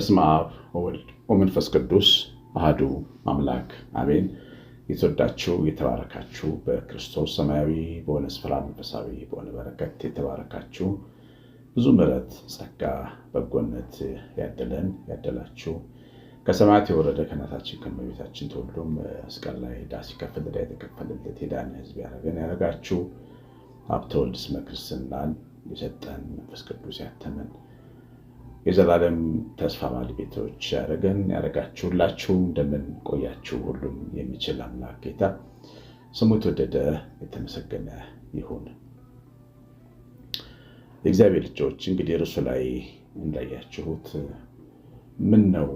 በስመ አብ ወወልድ ወመንፈስ ቅዱስ አሐዱ አምላክ አሜን። የተወዳችሁ የተባረካችሁ በክርስቶስ ሰማያዊ በሆነ ስፍራ መንፈሳዊ በሆነ በረከት የተባረካችሁ ብዙ ምሕረት፣ ጸጋ፣ በጎነት ያደለን ያደላችሁ ከሰማያት የወረደ ከእናታችን ከእመቤታችን ተወልዶ መስቀል ላይ ዕዳ ሲከፍል ዕዳ የተከፈለለት የዳነ ሕዝብ ያደረገን ያደረጋችሁ ሀብተ ወልድ ስመ ክርስትናን የሰጠን መንፈስ ቅዱስ ያተመን የዘላለም ተስፋ ባለቤቶች ያደረገን ያደረጋችሁ ሁላችሁ እንደምን ቆያችሁ? ሁሉም የሚችል አምላክ ጌታ ስሙ የተወደደ የተመሰገነ ይሁን። የእግዚአብሔር ልጆች እንግዲህ እርሱ ላይ እንዳያችሁት ምን ነው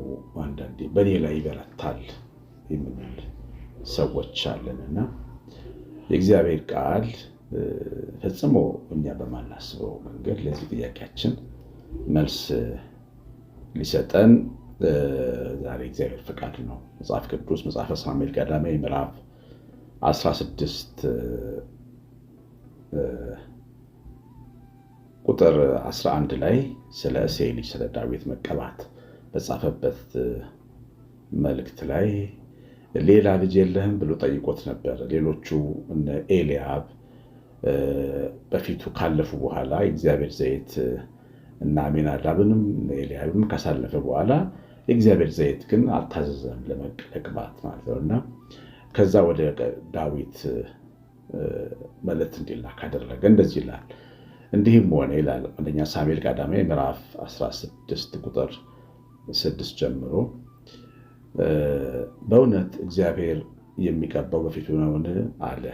አንዳንዴ በእኔ ላይ ይበረታል የምንል ሰዎች አለንና የእግዚአብሔር ቃል ፈጽሞ እኛ በማናስበው መንገድ ለዚህ ጥያቄያችን መልስ ሊሰጠን ዛሬ እግዚአብሔር ፈቃድ ነው። መጽሐፍ ቅዱስ መጽሐፈ ሳሙኤል ቀዳማዊ ምዕራፍ 16 ቁጥር 11 ላይ ስለ እሴይ ልጅ ስለ ዳዊት መቀባት በጻፈበት መልእክት ላይ ሌላ ልጅ የለህም ብሎ ጠይቆት ነበር። ሌሎቹ እነ ኤልያብ በፊቱ ካለፉ በኋላ የእግዚአብሔር ዘይት እና አሚናዳብንም ኤልያብም ካሳለፈ በኋላ የእግዚአብሔር ዘይት ግን አልታዘዘም ለመቅባት ማለት ነው። እና ከዛ ወደ ዳዊት መልእክት እንዲላክ አደረገ። እንደዚህ ይላል፣ እንዲህም ሆነ ይላል አንደኛ ሳሙኤል ቀዳማዊ ምዕራፍ 16 ቁጥር 6 ጀምሮ በእውነት እግዚአብሔር የሚቀባው በፊቱ ነውን አለ።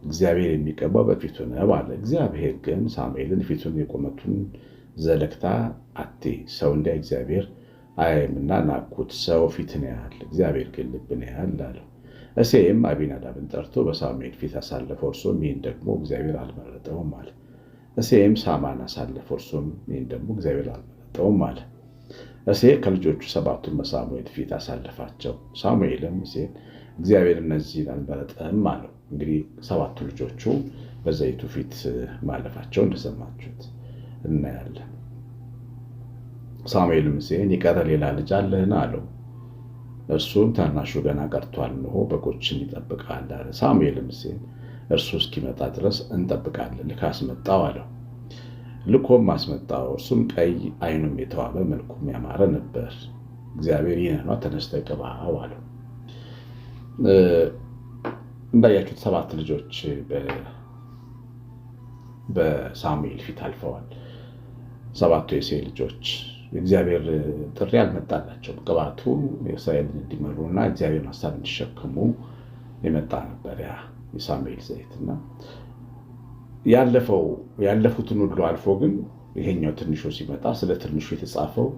እግዚአብሔር የሚቀባው በፊቱ ነው አለ። እግዚአብሔር ግን ሳሙኤልን ፊቱን የቁመቱን ዘለግታ አትይ፣ ሰው እንደ እግዚአብሔር አያይምና ናኩት። ሰው ፊትን ያያል፣ እግዚአብሔር ግን ልብን ያያል አለው። እሴይም አቢናዳብን ጠርቶ በሳሙኤል ፊት አሳለፈው፣ እርሱም ይህን ደግሞ እግዚአብሔር አልመረጠውም አለ። እሴይም ሳማን አሳለፈው፣ እርሱም ይህን ደግሞ እግዚአብሔር አልመረጠውም አለ። እሴይ ከልጆቹ ሰባቱን በሳሙኤል ፊት አሳለፋቸው። ሳሙኤልም እሴይን እግዚአብሔር እነዚህን አልመረጠም አለው። እንግዲህ ሰባቱ ልጆቹ በዘይቱ ፊት ማለፋቸው እንደሰማችሁት እናያለን። ሳሙኤልም እሴይን የቀረ ሌላ ልጅ አለህን አለው። እርሱም ታናሹ ገና ቀርቷል፣ እነሆ በጎችን ይጠብቃል አለ። ሳሙኤልም እሴይን እርሱ እስኪመጣ ድረስ እንጠብቃለን፣ ልከህ አስመጣው አለው። ልኮም አስመጣው። እርሱም ቀይ፣ ዓይኑም የተዋበ መልኩም ያማረ ነበር። እግዚአብሔር ይህን ነው ተነስተህ ቅባው አለው። እንዳያችሁት 7 ልጆች በሳሙኤል ፊት አልፈዋል። 7ቱ የእሴይ ልጆች የእግዚአብሔር ጥሪ አልመጣላቸውም። ቅባቱ እስራኤልን እንዲመሩና እግዚአብሔርን ሀሳብ እንዲሸከሙ የመጣ ነበር ያ የሳሙኤል ዘይትና ያለፉትን ሁሉ አልፎ ግን ይሄኛው ትንሹ ሲመጣ ስለ ትንሹ የተጻፈው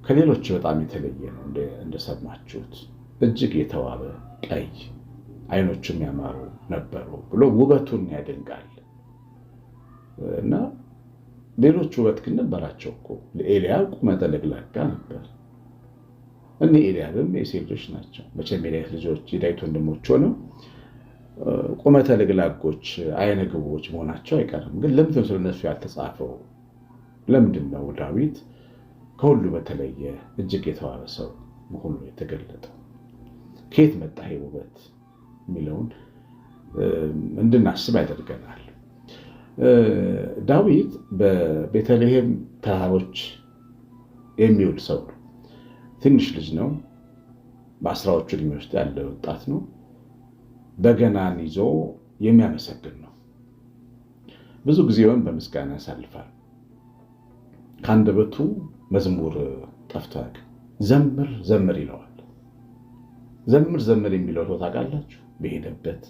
ከሌሎች በጣም የተለየ ነው። እንደሰማችሁት እጅግ የተዋበ ቀይ፣ ዓይኖቹም ያማሩ ነበሩ ብሎ ውበቱን ያደንቃል። እና ሌሎች ውበት ግን ነበራቸው እኮ። ለኤልያብ ቁመተ ለግላጋ ነበር። እኔ ኤልያብም የእሴይ ልጆች ናቸው። መቼም የዳዊት ልጆች የዳዊት ወንድሞች ሆነው ቁመተ ለግላጎች አይነ ግቦች መሆናቸው አይቀርም። ግን ለምንድን ነው ስለነሱ ያልተጻፈው? ለምንድን ነው ዳዊት ከሁሉ በተለየ እጅግ የተዋበ ሰው መሆኑ የተገለጠው? ከየት መጣ ይሄ ውበት የሚለውን እንድናስብ ያደርገናል። ዳዊት በቤተልሔም ተራሮች የሚውል ሰው ነው። ትንሽ ልጅ ነው። በ10ዎቹ ዕድሜ ውስጥ ያለ ወጣት ነው። በገናን ይዞ የሚያመሰግን ነው። ብዙ ጊዜውን በምስጋና ያሳልፋል። ከአንደበቱ መዝሙር ጠፍቶ አያውቅም። ዘምር ዘምር ይለዋል። ዘምር ዘምር የሚለው ሰው ታውቃላችሁ? በሄደበት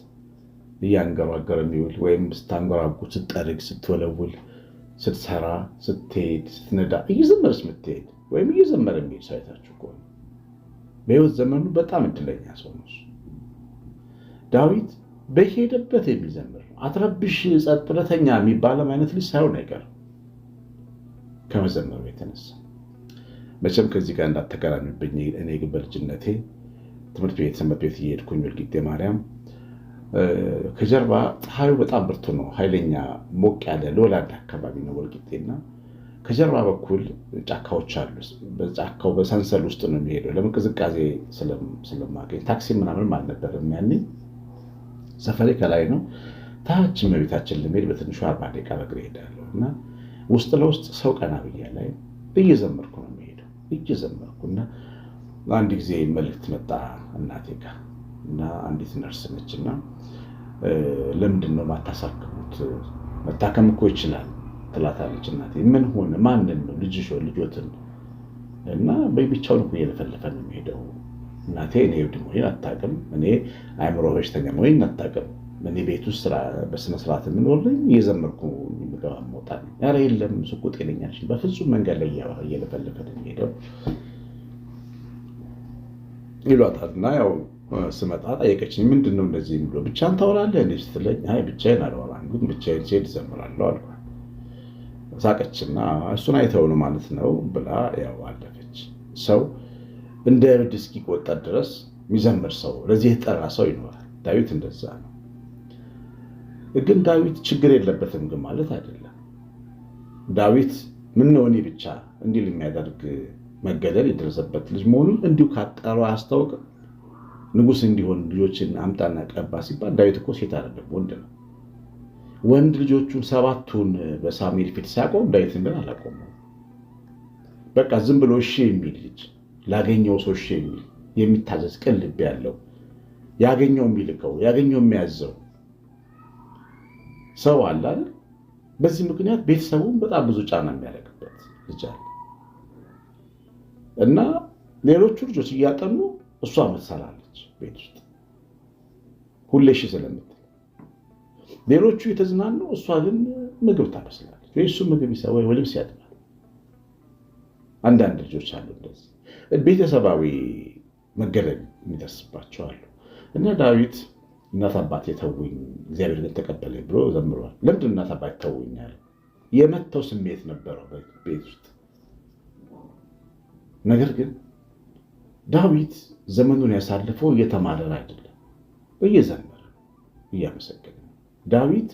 እያንገራገረ የሚውል ወይም ስታንጎራጉር፣ ስትጠርግ፣ ስትወለውል፣ ስትሰራ፣ ስትሄድ፣ ስትነዳ እየዘመርስ የምትሄድ ወይም እየዘመረ የሚሄድ ሰው አይታችሁ ከሆነ በሕይወት ዘመኑ በጣም እድለኛ ሰው ነው። ዳዊት በሄደበት የሚዘምር ነው። አትረብሽ ጸጥ ብለተኛ የሚባለም አይነት ልጅ ሳይሆን አይቀርም ከመዘመሩ የተነሳ። መቼም ከዚህ ጋር እንዳትገናኙብኝ። እኔ ግን በልጅነቴ ትምህርት ቤት ሰንበት ቤት እየሄድኩኝ ወልቂጤ ማርያም ከጀርባ ፀሐዩ በጣም ብርቱ ነው። ኃይለኛ ሞቅ ያለ ሎላድ አካባቢ ነው ወልቂጤና ከጀርባ በኩል ጫካዎች አሉ። በጫካው በሰንሰል ውስጥ ነው የሚሄደው። ለምን ቅዝቃዜ ስለማገኝ። ታክሲ ምናምንም አልነበረም ያኔ። ሰፈሬ ከላይ ነው። ታች እመቤታችን ለመሄድ በትንሹ 40 ደቂቃ በእግሬ እሄዳለሁ እና ውስጥ ለውስጥ ሰው ቀና ብያ ላይ እየዘመርኩ ነው የሚሄደው። እየዘመርኩ እና አንድ ጊዜ መልእክት መጣ እናቴ ጋር እና አንዲት ነርስ ነች እና ለምንድን ነው ማታሳክሙት? መታከም እኮ ይችላል ትላታለች እናቴ። ምን ሆነ? ማንን ነው? ልጆትን እና ብቻውን እኮ እየለፈለፈ ነው የሚሄደው እናቴ። እኔ እብድ መሆኔን አታውቅም። እኔ አእምሮ በሽተኛ መሆኔን አታውቅም። እኔ ቤት ውስጥ በስነ ስርዓት የምኖር ነኝ። እየዘመርኩ የምገባ መውጣ ነኝ። ኧረ የለም እሱ እኮ ጤነኛ ነሽ። በፍጹም መንገድ ላይ እየለፈለፈ ነው የሚሄደው ይሏታል። እና ያው ስመጣ ጠየቀችኝ። ምንድን ነው እንደዚህ ብሎ ብቻህን ታወራለህ እንዴ ስትለኝ፣ አይ ብቻዬን አላወራም ግን ብቻዬን ስሄድ እዘምራለሁ አልኳት። ሳቀችና እሱን አይተው ነው ማለት ነው ብላ ያው አለፈች። ሰው እንደ እብድ እስኪቆጠር ድረስ የሚዘምር ሰው፣ ለዚህ የተጠራ ሰው ይኖራል። ዳዊት እንደዛ ነው። ግን ዳዊት ችግር የለበትም ግን ማለት አይደለም። ዳዊት ምነው እኔ ብቻ እንዲል የሚያደርግ መገደል የደረሰበት ልጅ መሆኑን እንዲሁ ካጠሩ አያስታውቅም። ንጉሥ እንዲሆን ልጆችን አምጣና ቀባ ሲባል ዳዊት እኮ ሴት አይደለም ወንድ ነው። ወንድ ልጆቹን 7ቱን በሳሙኤል ፊት ሲያቆም ዳዊትን ግን አላቆመው። በቃ ዝም ብሎ እሺ የሚል ልጅ፣ ላገኘው ሰው እሺ የሚል የሚታዘዝ ቅን ልብ ያለው፣ ያገኘው የሚልከው ያገኘው የሚያዘው ሰው አለ አይደል? በዚህ ምክንያት ቤተሰቡን በጣም ብዙ ጫና የሚያደርግበት ልጅ አለ እና ሌሎቹ ልጆች እያጠኑ እሷ ምትሰራለች ቤት ውስጥ ሁሌ እሺ ስለምትል፣ ሌሎቹ የተዝናኑ እሷ ግን ምግብ ታበስላለች ወይ እሱ ምግብ ይሰራ ወይ ልብስ ያጥባል። አንዳንድ ልጆች አሉ እንደዚህ ቤተሰባዊ መገለል የሚደርስባቸው አሉ እና ዳዊት እናት አባቴ ተውኝ እግዚአብሔርን ተቀበለኝ ብሎ ዘምሯል። ለምንድን እናት አባቴ ተውኝ ያለ? የመተው ስሜት ነበረው ቤት ውስጥ። ነገር ግን ዳዊት ዘመኑን ያሳልፈው እየተማረረ አይደለም፣ እየዘመረ እያመሰገነ። ዳዊት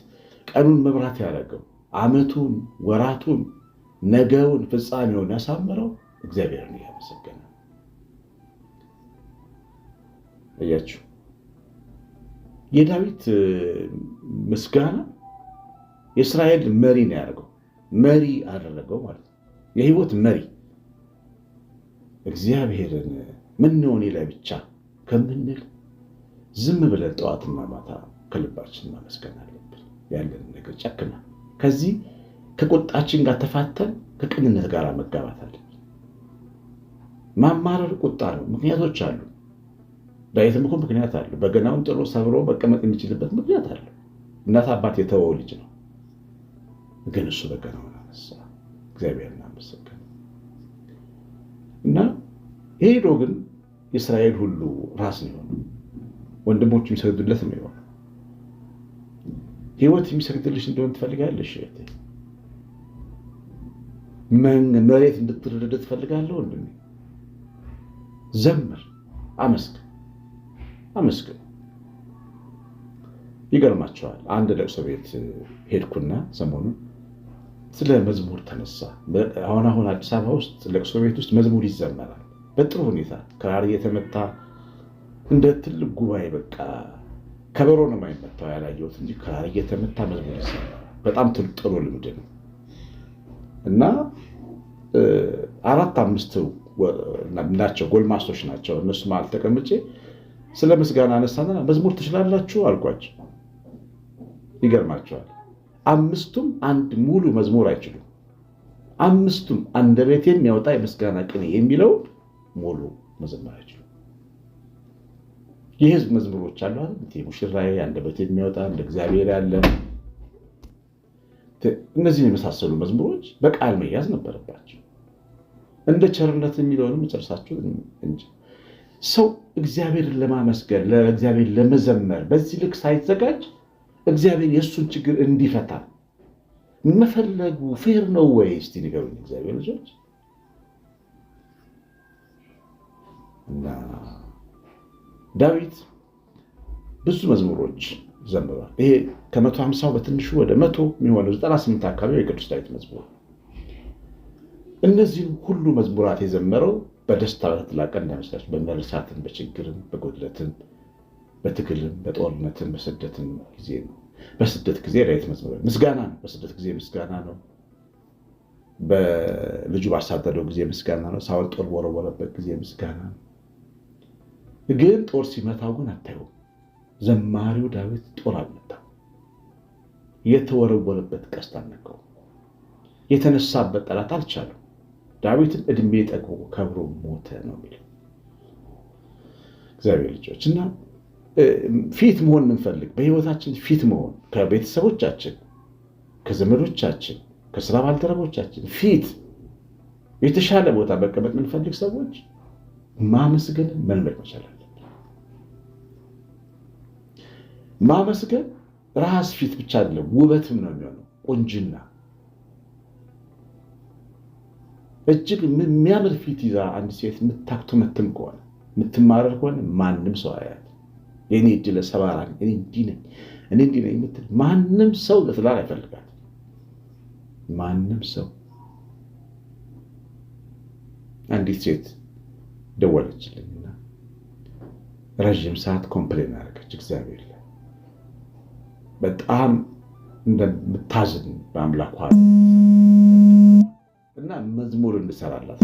ቀኑን መብራት ያደረገው ዓመቱን፣ ወራቱን፣ ነገውን፣ ፍጻሜውን ያሳመረው እግዚአብሔርን እያመሰገነ። እያችሁ የዳዊት ምስጋና የእስራኤል መሪ ነው ያደርገው። መሪ አደረገው ማለት ነው፣ የህይወት መሪ። እግዚአብሔርን ምነው እኔ ላይ ብቻ ከምንል ዝም ብለን ጠዋትና ማታ ከልባችን ማመስገን አለብን። ያለን ነገር ጨክና ከዚህ ከቁጣችን ጋር ተፋተን ከቅንነት ጋር መጋባት አለብን። ማማረር ቁጣ ነው። ምክንያቶች አሉ። ዳዊትም እኮ ምክንያት አለው። በገናውን ጥሎ ሰብሮ መቀመጥ የሚችልበት ምክንያት አለው። እናት አባት የተወው ልጅ ነው። ግን እሱ በገናውን አነሳ፣ እግዚአብሔርን አመሰገነ እና ሄዶ ግን የእስራኤል ሁሉ ራስ ነው የሆነው። ወንድሞቹ የሚሰግዱለት ነው የሆነው። ህይወት የሚሰግድልሽ እንደሆነ ትፈልጋለሽ? መሬት እንድትረዳ ትፈልጋለሁ? ወንድሜ ዘምር፣ አመስግን። ይገርማቸዋል። አንድ ለቅሶ ቤት ሄድኩና ሰሞኑን ስለ መዝሙር ተነሳ። አሁን አዲስ አበባ ውስጥ ለቅሶ ቤት ውስጥ መዝሙር ይዘመራል በጥሩ ሁኔታ። ክራር እየተመታ እንደ ትልቅ ጉባኤ፣ በቃ ከበሮ ነው የማይመታው ያላየሁት እንጂ ክራር እየተመታ መዝሙር ይዘመራል። በጣም ጥሩ ልምድ ነው እና 4-5 ናቸው፣ ጎልማሶች ናቸው። እነሱ መሀል ተቀምጬ ስለ ምስጋና አነሳና መዝሙር ትችላላችሁ አልኳቸው። ይገርማቸዋል። 5ቱም አንድ ሙሉ መዝሙር አይችሉም። 5ቱም አንደበቴ የሚያወጣ የምስጋና ቅኔ የሚለው ሙሉ መዘመር አይችሉም። የህዝብ መዝሙሮች አሉ አይደል? ሙሽራዬ አንደበቴ የሚያወጣ እንደ እግዚአብሔር ያለ፣ እነዚህን የመሳሰሉ መዝሙሮች በቃል መያዝ ነበረባቸው። እንደ ቸርነት የሚለውንም መጨረሳችሁ እንጂ ሰው እግዚአብሔርን ለማመስገን ለእግዚአብሔር ለመዘመር በዚህ ልክ ሳይዘጋጅ እግዚአብሔር የእሱን ችግር እንዲፈታ መፈለጉ ፌር ነው ወይ? እስቲ ንገሩኝ እግዚአብሔር ልጆች። እና ዳዊት ብዙ መዝሙሮች ዘምሯል። ይሄ ከ150 በትንሹ ወደ 100 የሚሆነው 98 አካባቢ የቅዱስ ዳዊት መዝሙር እነዚህም ሁሉ መዝሙራት የዘመረው በደስታ በተላቀ እንዳይመስላችሁ በመርሳትም በችግርም በጎድለትም በትግልም በጦርነትም በስደትም ጊዜ ነው። በስደት ጊዜ ዳዊት መዝሙር ምስጋና ነው። በስደት ጊዜ ምስጋና ነው። በልጁ ባሳደደው ጊዜ ምስጋና ነው። ሳውል ጦር በወረወረበት ጊዜ ምስጋና ነው። ግን ጦር ሲመታው ግን አታዩም። ዘማሪው ዳዊት ጦር አልመታም። የተወረወረበት ቀስት አልነካው። የተነሳበት ጠላት አልቻለም። ዳዊትን እድሜ ጠግቦ ከብሮ ሞተ ነው የሚለው እግዚአብሔር ልጆች። እና ፊት መሆን የምንፈልግ በህይወታችን ፊት መሆን ከቤተሰቦቻችን፣ ከዘመዶቻችን፣ ከስራ ባልደረቦቻችን ፊት የተሻለ ቦታ መቀመጥ የምንፈልግ ሰዎች ማመስገንን መልመድ መቻል አለብን። ማመስገን ራስ ፊት ብቻ አይደለም፣ ውበትም ነው የሚሆነው። ቁንጅና እጅግ የሚያምር ፊት ይዛ አንድ ሴት የምታክተመትም ከሆነ የምትማረር ከሆነ ማንም ሰው አያት። የኔ እድለ ሰባራ እኔ እንዲህ ነኝ የምትል ማንም ሰው ለትዳር አይፈልጋት። ማንም ሰው አንዲት ሴት ደወለችልኝና ረዥም ሰዓት ኮምፕሌን አደረገች። እግዚአብሔር ላይ በጣም እንደምታዝን በአምላኳ እና መዝሙር እንድሰራላት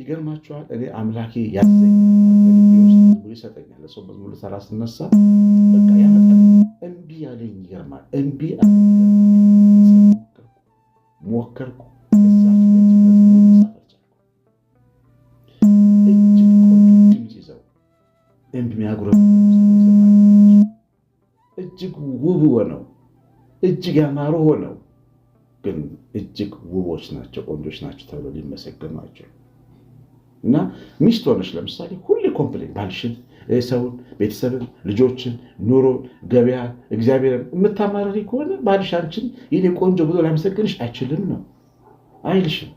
ይገርማችኋል። እኔ አምላኬ ያዘኛል፣ መዝሙር ይሰጠኛል። ለሰው መዝሙር ልሰራ ስነሳ በቃ ያመጣል። እምቢ ያለኝ ይገርማል። እምቢ ሞከርኩ፣ እዛች ቤት መዝሙር መጻፍ አልቻልኩም። እጅግ ቆንጆ ድምፅ ይዘው እምቢ የሚያጉረመርሙ ሰዎች እጅግ ውብ ሆነው እጅግ ያማሩ ሆነው ግን እጅግ ውቦች ናቸው፣ ቆንጆች ናቸው ተብሎ ሊመሰገኑ ናቸው። እና ሚስት ሆነች ለምሳሌ ሁሌ ኮምፕሌን ባልሽን፣ ሰውን፣ ቤተሰብን፣ ልጆችን፣ ኑሮን፣ ገበያ፣ እግዚአብሔርን የምታማረሪ ከሆነ ባልሽ አንቺን የኔ ቆንጆ ብሎ ላመሰግንሽ አይችልም ነው አይልሽም።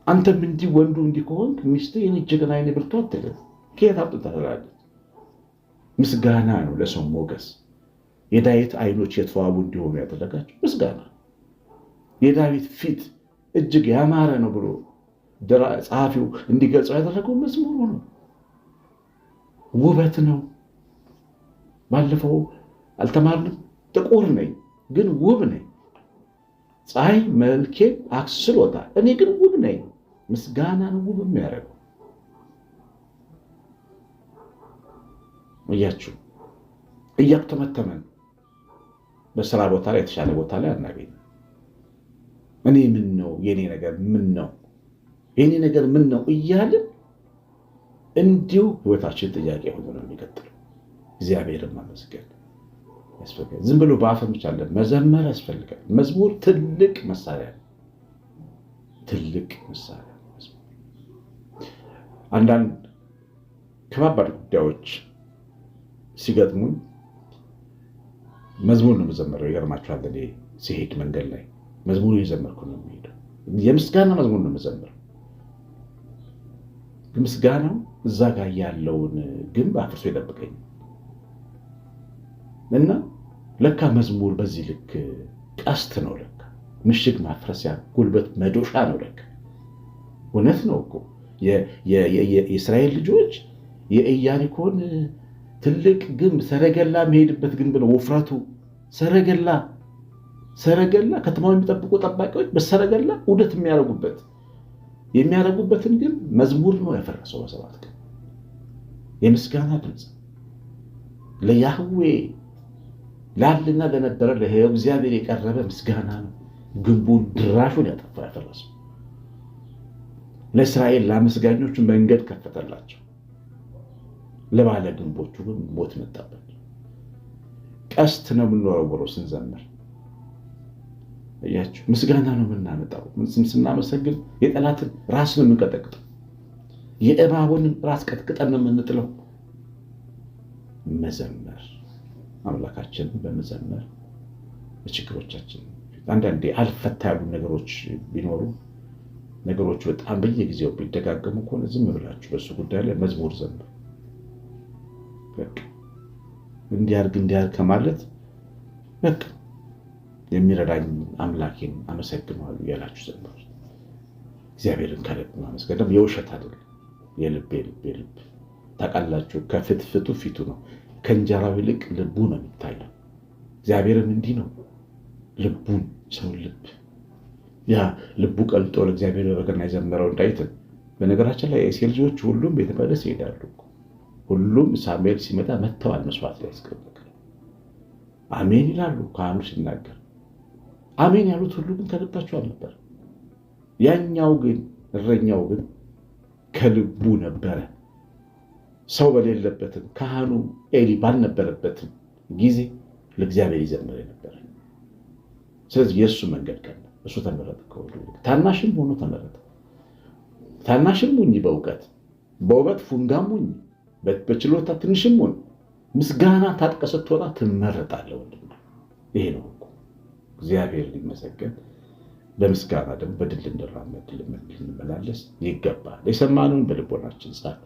አንተም እንዲህ ወንዱ እንዲህ ከሆንክ ሚስት የኔ ጀግና የኔ ብርቱ አትልም። ከየት አምጥታ ትላለች? ምስጋና ነው ለሰው ሞገስ። የዳዊት አይኖች የተዋቡ እንዲሆኑ ያደረጋቸው ምስጋና፣ የዳዊት ፊት እጅግ ያማረ ነው ብሎ ጸሐፊው እንዲገልጸው ያደረገው መዝሙሩ ነው። ውበት ነው። ባለፈው አልተማርንም? ጥቁር ነኝ ግን ውብ ነኝ፣ ፀሐይ መልኬን አክስሎታል፣ እኔ ግን ውብ ነኝ። ምስጋና ነው ውብ የሚያደርገው። እያችሁ እያተመተመን በስራ ቦታ ላይ የተሻለ ቦታ ላይ አናገኝም። እኔ ምን ነው የኔ ነገር ምን ነው የኔ ነገር ምን ነው እያልን እንዲሁ ህይወታችን ጥያቄ ሆኖ ነው የሚቀጥለው። እግዚአብሔርን ማመስገን ያስፈልጋል። ዝም ብሎ በአፈም ብቻ አለ መዘመር ያስፈልጋል። መዝሙር ትልቅ መሳሪያ ነው። ትልቅ መሳሪያ አንዳንድ ከባባድ ጉዳዮች ሲገጥሙኝ መዝሙር ነው የምዘምረው። ይገርማችኋል። እኔ ሲሄድ መንገድ ላይ መዝሙር እየዘመርኩ ነው የሚሄደው። የምስጋና መዝሙር ነው የምዘምረው። ምስጋናው እዛ ጋር ያለውን ግንብ አፍርሶ ይጠብቀኝ እና ለካ መዝሙር በዚህ ልክ ቀስት ነው። ለካ ምሽግ ማፍረሲያ ጉልበት መዶሻ ነው። ለካ እውነት ነው እኮ የእስራኤል ልጆች የኢያሪኮን ትልቅ ግንብ ሰረገላ የሚሄድበት ግንብ ነው ውፍረቱ። ሰረገላ ከተማውን የሚጠብቁ ጠባቂዎች በሰረገላ ውደት የሚያደርጉበትን ግን መዝሙር ነው ያፈረሰው። በሰባት ቀን የምስጋና ድምፅ ለያህዌ ላልና ለነበረ ለሕያው እግዚአብሔር የቀረበ ምስጋና ነው። ግንቡን ድራሹን ያፈረሰው ለእስራኤል ለአመስጋኞቹ መንገድ ከፈተላቸው። ለባለ ግንቦቹ ግን ሞት መጣበት። ቀስት ነው የምንወረወረው ስንዘምር። እያችሁ ምስጋና ነው የምናመጣው። ስናመሰግን የጠላትን ራስ ነው የምንቀጠቅጠው። የእባቡንም ራስ ቀጥቅጠን ነው የምንጥለው። መዘመር አምላካችንን በመዘመር በችግሮቻችን አንዳንዴ አልፈታ ያሉ ነገሮች ቢኖሩ ነገሮች በጣም በየጊዜው ቢደጋገሙ ከሆነ ዝም ብላችሁ በሱ ጉዳይ ላይ መዝሙር ዘምሩ። በቃ እንዲያርግ ከማለት በቃ የሚረዳኝ አምላኬን አመሰግነዋለሁ እያላችሁ ዘምሩ። እግዚአብሔርን ከልብ ማመስገን ደግሞ የውሸት አይደለም፣ የልብ ታውቃላችሁ። ከፍትፍቱ ፊቱ ነው፣ ከእንጀራው ይልቅ ልቡ ነው የሚታየው። እግዚአብሔርን እንዲህ ነው ልቡን፣ ሰው ልብ ያ ልቡ ቀልጦ ለእግዚአብሔር በገና የዘመረው ዳዊትን። በነገራችን ላይ የእሴይ ልጆች ሁሉም ቤተ መቅደስ ይሄዳሉ። ሁሉም ሳሙኤል ሲመጣ መጥተዋል መስዋዕት ላይ ያስቀምጥ አሜን ይላሉ ካህኑ ሲናገር። አሜን ያሉት ሁሉ ግን ከልባቸው አልነበር። ያኛው ግን እረኛው ግን ከልቡ ነበረ። ሰው በሌለበትም ካህኑ ኤሊ ባልነበረበትም ጊዜ ለእግዚአብሔር ይዘምር ነበረ። ስለዚህ የእሱ መንገድ ቀና፣ እሱ ተመረጠ። ከሁሉ ታናሽም ሆኖ ተመረጠ። ታናሽም ሁኝ በውበት ፉንጋም ሁኝ፣ በችሎታ ትንሽም ሁን፣ ምስጋና ታጥቀህ ስትወጣ ትመረጣለህ ወንድም። ይሄ ነው እኮ እግዚአብሔር ሊመሰገን፣ በምስጋና ደግሞ በድል እንድራመድ ልንመላለስ ይገባል። የሰማነውን በልቦናችን ጻፍ።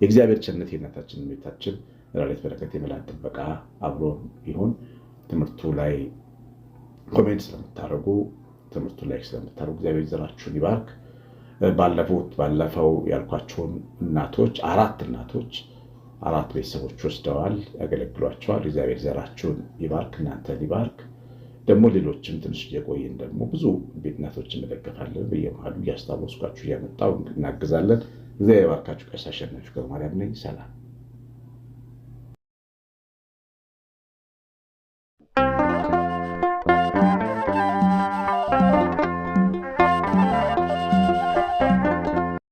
የእግዚአብሔር ቸርነት የእናታችን እመቤታችን ረድኤት በረከት የመላእክት ጥበቃ አብሮን ይሁን። ትምህርቱ ላይ ኮሜንት ስለምታደርጉ ትምህርቱ ላይ ስለምታደርጉ እግዚአብሔር ዘራችሁን ይባርክ። ባለፈው ያልኳቸውን እናቶች አራት ቤተሰቦች ወስደዋል፣ ያገለግሏቸዋል። እግዚአብሔር ዘራችሁን ይባርክ፣ እናንተን ይባርክ። ደግሞ ሌሎችም ትንሽ እየቆየን ደግሞ ብዙ እናቶችን እንደገፋለን። በየመሃሉ እያስታወስኳችሁ እያመጣው እናግዛለን። እግዚአብሔር ይባርካችሁ። ቀሲስ አሸናፊ ገብረማርያም ነኝ። ሰላም